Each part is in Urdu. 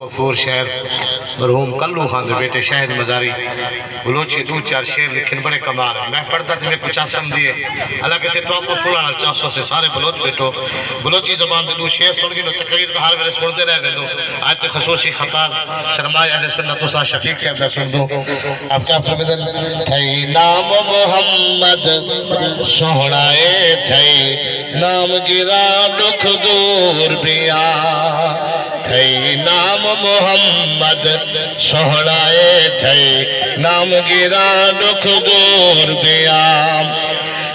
غفور شہر مرحوم کلو خان دے بیٹے شاہد مزاری بلوچی دو چار شہر لکھن بڑے کمال ہیں. میں پڑھتا تھی میں کچھ آسم دیئے حالانکہ سے توقف فلانا چاسوں سے سارے بلوچ بیٹو بلوچی زبان دے دو شہر سن گی نو تقریر کا ہر ویلے سن دے رہے گے دو آیت خصوصی خطاز شرمائی اہل سنت اسا شفیق سے اپنا سن دو. آپ کیا فرمیدن تھئی نام محمد سوہنائے تھئی نام گرا دکھ دور بیا تھئی نام محمد سوہنائے تھئی نام گرا دکھ دور بیا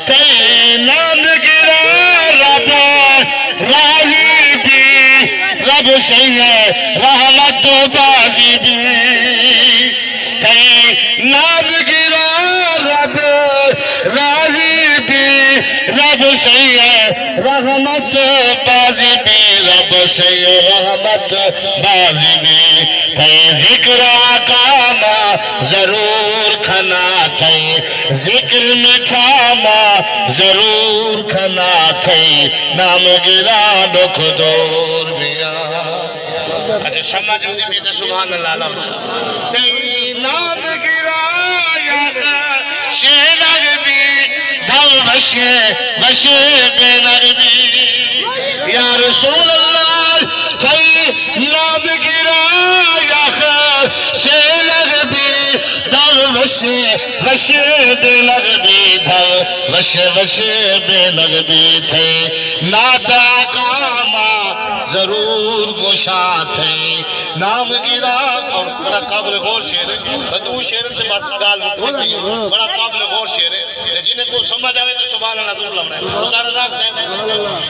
تھئی نام گرا رب راہی بھی رب سید رحمت بازی بھی تھئی نام گرا رب راہی بھی رب سید رحمت بازی بھی رب سید رحمت بازی بھی تھئی ذکر آقا ماں ضرور کھنا تھئی ذکر مٹھا ماں ضرور کھنا تھئی نام گرا دکھ دور بیا. اچھا شمع جو دی بیٹا سبحان اللہ تھئی نام گرا شے نغبی دھل بشے بے نغبی یا رسول اللہ تھئی نام گرا شے نغبی دھل بشے بے نغبی دھل بشے بے نغبی تھئی ناتا کاما ضرور گوشا تھئی نام گرا. اور بڑا قابل غور شعر ہے دو شعر سے بس گال بڑا قابل غور شعر ہے جنہیں کو سمجھ آئے تو سبحان اللہ ضرور لمنا ہے. سارا راک صاحب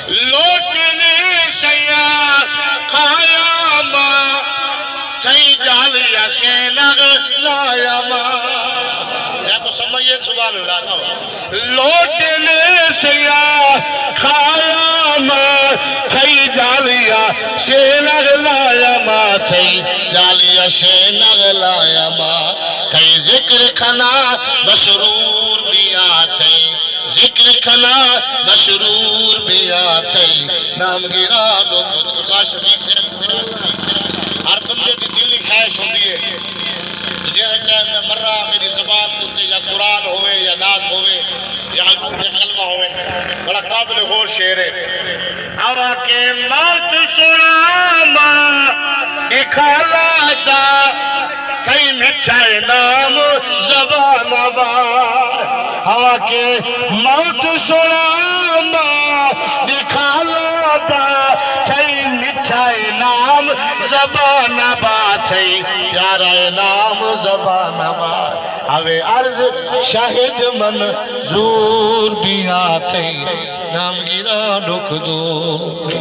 لوٹنے سیاہ کھایا ماں تھئی جالیا شینغ لایا ماں یا تو سمجھئے سبحان اللہ. لوٹنے سیاہ کھایا ماں تھئی جالیا شینغ لایا ماں تھئی جالیا شینغ لایا ماں تھئی ذکر کھنا مسرور بیا تھئی ذکر کھنا مسرور بیا تھئی نام گرا دکھ اسا شفیق سے ہر بندے کی دل خواہش ہوتی ہے جہاں ٹائم میں مرہ میری زبان ہوتی یا قرآن ہوئے یا نعت ہوئے یا حضور کلمہ ہوئے بڑا قابل غور شعر ہے. ہوا کے موت سنا ماں دکھالا جا تھئی مٹھائے نام زبان آباد ہوا کے موت سنا ماں دکھالا جا تھئی مٹھائے نام زبان آباد تھئی پیارا نام زبان آباد ہوے عرض شاہد منظور بیا تھئی نام گرا دکھ دور.